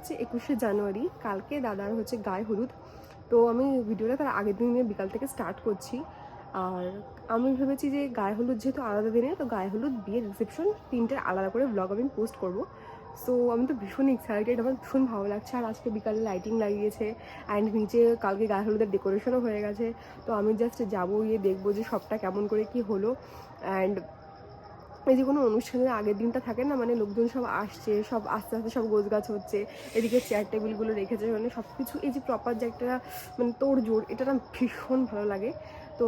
হচ্ছে 21শে জানুয়ারি, কালকে দাদার হচ্ছে গায়ে হলুদ। তো আমি ভিডিওটা তার আগের দিনে বিকাল থেকে স্টার্ট করছি। আর আমি ভেবেছি যে গায়ে হলুদ যেহেতু আলাদা দিনে, তো গায়ে হলুদ, বিয়ের রিসেপশন তিনটের আলাদা করে ব্লগ আমি পোস্ট করব। সো আমি তো ভীষণ এক্সাইটেড, আমার ভীষণ ভালো লাগছে। আর আজকে বিকালে লাইটিং লাগিয়েছে অ্যান্ড নিচে কালকে গায়ে হলুদের ডেকোরেশনও হয়ে গেছে। তো আমি জাস্ট যাবো, গিয়ে দেখবো যে সবটা কেমন করে কি হলো। অ্যান্ড এই যে কোনো অনুষ্ঠানের আগের দিনটা থাকে না, মানে লোকজন সব আসছে, সব আস্তে আস্তে সব গোছগাছ হচ্ছে, এদিকে চেয়ার টেবিলগুলো রেখেছে, মানে সব কিছু এই যে প্রপার যে একটা মানে তোড়জোড়, এটা না ভীষণ ভালো লাগে। তো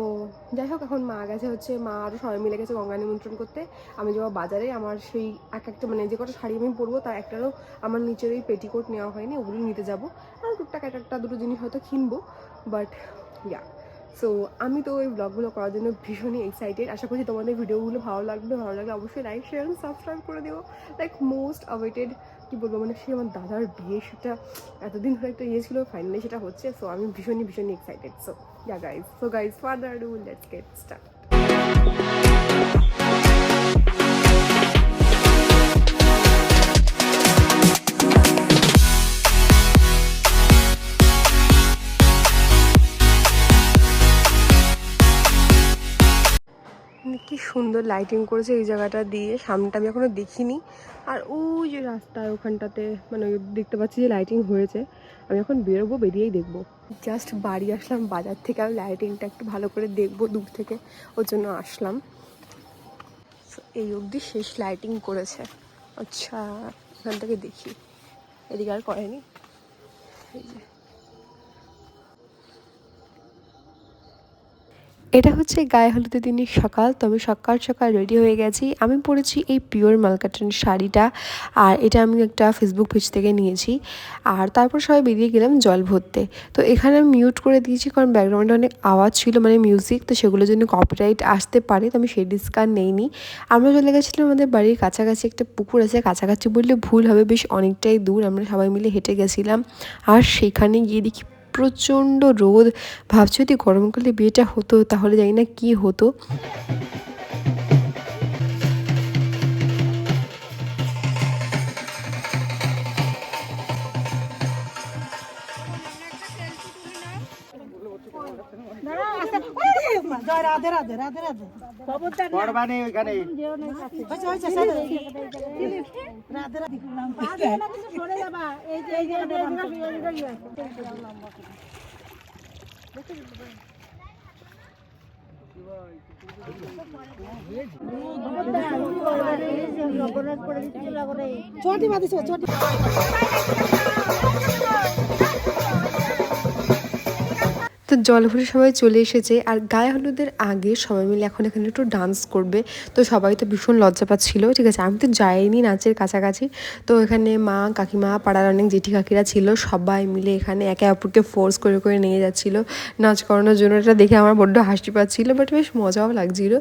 যাই হোক, এখন মা গেছে হচ্ছে, মা আরও সবাই মিলে গেছে গঙ্গা নিমন্ত্রণ করতে। আমি যাবো বাজারে, আমার সেই একটা মানে যে কটা শাড়ি আমি পরবো তার একটারও আমার নিচের এই পেটিকোট নেওয়া হয়নি, ওগুলো নিতে যাবো। আর টুকটাক একটা দুটো জিনিস হয়তো কিনবো, বাট ইয়া। সো আমি তো ওই ব্লগগুলো করার জন্য ভীষণই এক্সাইটেড। আশা করছি তোমাদের ভিডিওগুলো ভালো লাগলে অবশ্যই লাইক, শেয়ার এবং সাবস্ক্রাইব করে দিও। লাইক মোস্ট অ্যাওয়েটেড কী বলবো, মানে সে আমার দাদার বিয়ে, সেটা এতদিন ধরে একটা ইয়ে ছিল, ফাইনালি সেটা হচ্ছে। সো আমি ভীষণই excited. So guys further adu, let's get start. কি সুন্দর লাইটিং করেছে এই জায়গাটা দিয়ে, সামনেটা আমি এখনো দেখিনি। আর ওই যে রাস্তায় ওখানটাতে মানে দেখতে পাচ্ছি যে লাইটিং হয়েছে। আমি এখন বেরোবো, বেরিয়েই দেখবো। জাস্ট বাড়ি আসলাম বাজার থেকে, আমি লাইটিংটা একটু ভালো করে দেখবো দূর থেকে, ওর জন্য আসলাম। এই অবধি শেষ লাইটিং করেছে। আচ্ছা, এখান থেকে দেখি, এদিকে আর করেনি। এই যে এটা হচ্ছে গায়ে হলুদের দিনের সকাল। তো আমি সকাল সকাল রেডি হয়ে গেছি। আমি পরেছি এই পিওর মালকাটন শাড়িটা, আর এটা আমি একটা ফেসবুক পেজ থেকে নিয়েছি। আর তারপর সবাই বেরিয়ে গেলাম জল ভরতে। তো এখানে আমি মিউট করে দিয়েছি, কারণ ব্যাকগ্রাউন্ডে অনেক আওয়াজ ছিল, মানে মিউজিক, তো সেগুলোর জন্য কপিরাইট আসতে পারে, তো আমি সেই রিস্ক আর নেইনি। আমরা চলে গেছিলাম আমাদের বাড়ির কাছাকাছি একটা পুকুর আছে, কাছাকাছি বললে ভুল হবে, বেশ অনেকটাই দূর। আমরা সবাই মিলে হেঁটে গেছিলাম। আর সেখানে গিয়ে দেখি প্রচণ্ড রোদ। ভাবছি যদি গরমকালে বিয়েটা হতো তাহলে জানি না কি হতো। রাধে রাধে রাধে রাধে ছোটি বাদিস ছোটি। তো জল ভরে সবাই চলে এসেছে। আর গায়ে হলুদের আগে সবাই মিলে এখন এখানে একটু ডান্স করবে। তো সবাই তো ভীষণ লজ্জা পাচ্ছিল, ঠিক আছে, আমি তো যাইনি নাচের কাছাকাছি। তো এখানে মা, কাকিমা, পাড়ার অনেক জেঠি কাকিরা ছিল, সবাই মিলে এখানে একে অপরকে ফোর্স করে করে নিয়ে যাচ্ছিলো নাচ করানোর জন্য। এটা দেখে আমার বড্ড হাসি পাচ্ছিলো, বাট বেশ মজাও লাগছিলো।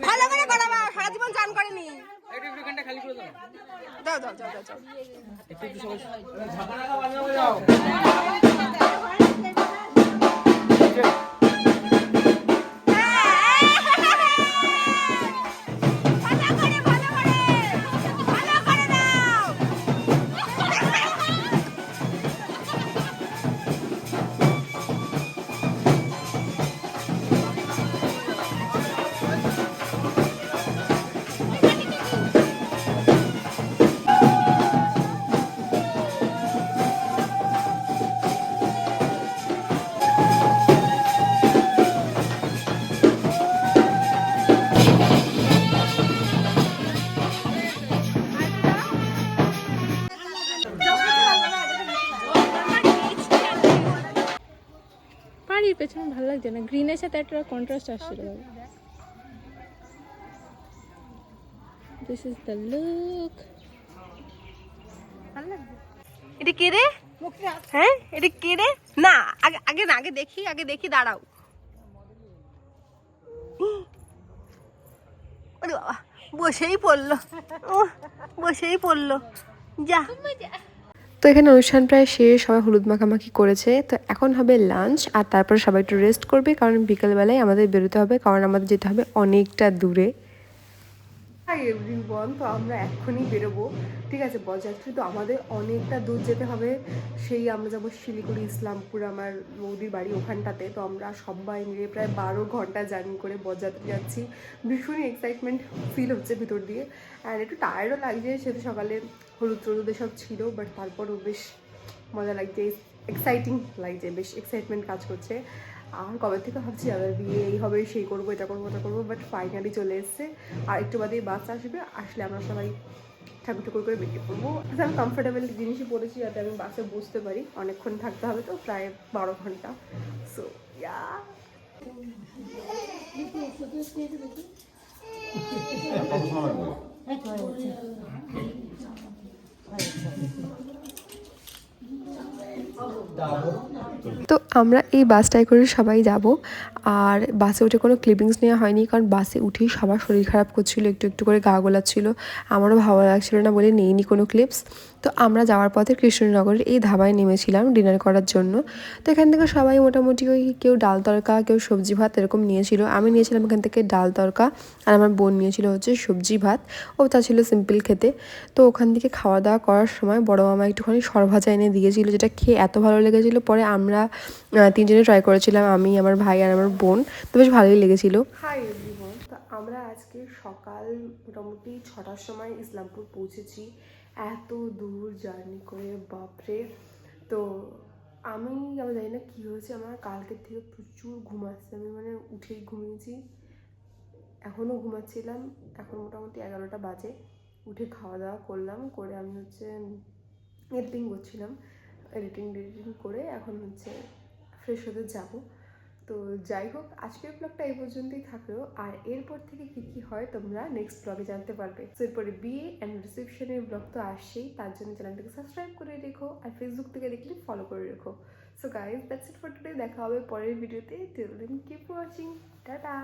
ভালো করে করাবা, সারা জীবন চান করেনি। দাও দাও দাও দাও, দাও। বাড়ির পেছনে ভালো লাগছে না, গ্রিনের সাথে একটা কন্ট্রাস্ট আসছিল। This is the look. এটা কে রে? হ্যাঁ এটা কে রে? না আগে আগে না, আগে দেখি, আগে দেখি, দাঁড়াও। ওরে বাবা, বসেই পড়লো, বসেই পড়লো, যা। তো এখানে অনুষ্ঠান প্রায় শেষ, সবাই হলুদ মাখামাখি করেছে। তো এখন হবে লাঞ্চ, আর তারপর সবাই একটু রেস্ট করবে, কারণ বিকেলবেলায় আমাদের বেরোতে হবে, কারণ আমাদের যেতে হবে অনেকটা দূরে। হাই এভরিওয়ান, তো আমরা এখনই বেরোবো, ঠিক আছে। বরযাত্রী তো আমাদের অনেকটা দূর যেতে হবে, সেই আমরা যাবো শিলিগুড়ি, ইসলামপুর, আমার বৌদির বাড়ি ওখানটাতে। তো আমরা সবাই মিলে প্রায় 12 ঘন্টা জার্নি করে বরযাত্রী যাচ্ছি। ভীষণই এক্সাইটমেন্ট ফিল হচ্ছে ভিতর দিয়ে, আর একটু টায়ার্ডও লাগছে, সেটা সকালে হলুদ টলুদ এসব ছিল, বাট তারপরও বেশ মজা লাগছে, এক্সাইটিং লাগছে, বেশ এক্সাইটমেন্ট কাজ করছে। আর কবে থেকে ভাবছি আবার বিয়ে এই হবে, সেই করবো, এটা করবো, ওটা করবো, বাট ফাইনালি চলে এসছে। আর একটু বাদেই বাস আসবে, আসলে আমরা সবাই ঠাকুর ঠাকুর করে বেরিয়ে পড়বো। আমি কমফোর্টেবল জিনিসই পরেছি যাতে আমি বাসে বসতে পারি, অনেকক্ষণ থাকতে হবে তো, প্রায় 12 ঘন্টা। সো ইয়া, তো আমরা এই বাসটায় করে সবাই যাব। আর বাসে উঠে কোনো ক্লিপিংস নেওয়া হয়নি, কারণ বাসে উঠেই সবার শরীর খারাপ করছিল, একটু একটু করে গা গোলাচ্ছিল, আমারও ভালো লাগছিল না বলে নিইনি কোনো ক্লিপস। তো আমরা যাওয়ার পথে কৃষ্ণনগরের এই ধাবায় নেমেছিলাম ডিনার করার জন্য। তো এখান থেকে সবাই মোটামুটি ওই কেউ ডাল তড়কা, কেউ সবজি ভাত এরকম নিয়েছিল। আমি নিয়েছিলাম এখান থেকে ডাল তড়কা, আর আমার বোন নিয়েছিল হচ্ছে সবজি ভাত, ও তা ছিল সিম্পল খেতে। তো ওখান থেকে খাওয়া দাওয়া করার সময় বড় মামা একটুখানি সরভাজা এনে দিয়েছিল, যেটা খেয়ে এত ভালো লেগেছিলো। পরে আমরা 3 জনে ট্রাই করেছিলাম, আমি, আমার ভাই আর আমার বোন, তো বেশ ভালোই লেগেছিল। হাই এভরিওয়ান, তো আমরা আজকে সকাল মোটামুটি 6টার সময় ইসলামপুর পৌঁছেছি। এত দূর জার্নি করে, বাপরে। তো আমি জানি না কী হয়েছে, আমার কালকের থেকে প্রচুর ঘুম আসছে, আমি মানে উঠেই ঘুমিয়েছি, এখনও ঘুমাচ্ছিলাম। এখন মোটামুটি 11টা বাজে, উঠে খাওয়া দাওয়া করলাম, করে আমি হচ্ছে এডিটিং করছিলাম, এডিটিং করে এখন হচ্ছে ফ্রেশ হতে যাব। তো যাই হোক, আজকের ব্লগটা এই পর্যন্তই থাকলো, আর এরপর থেকে কী কী হয় তোমরা নেক্সট ব্লগে জানতে পারবে। তো এরপরে বিয়ে অ্যান্ড রিসেপশনের ব্লগ তো আসছেই, তার জন্য চ্যানেলটাকে সাবস্ক্রাইব করে রেখো, আর ফেসবুক থেকে দেখলে ফলো করে রেখো। So guys, that's it for today, দেখা হবে পরের ভিডিওতে। Till then keep watching, tata.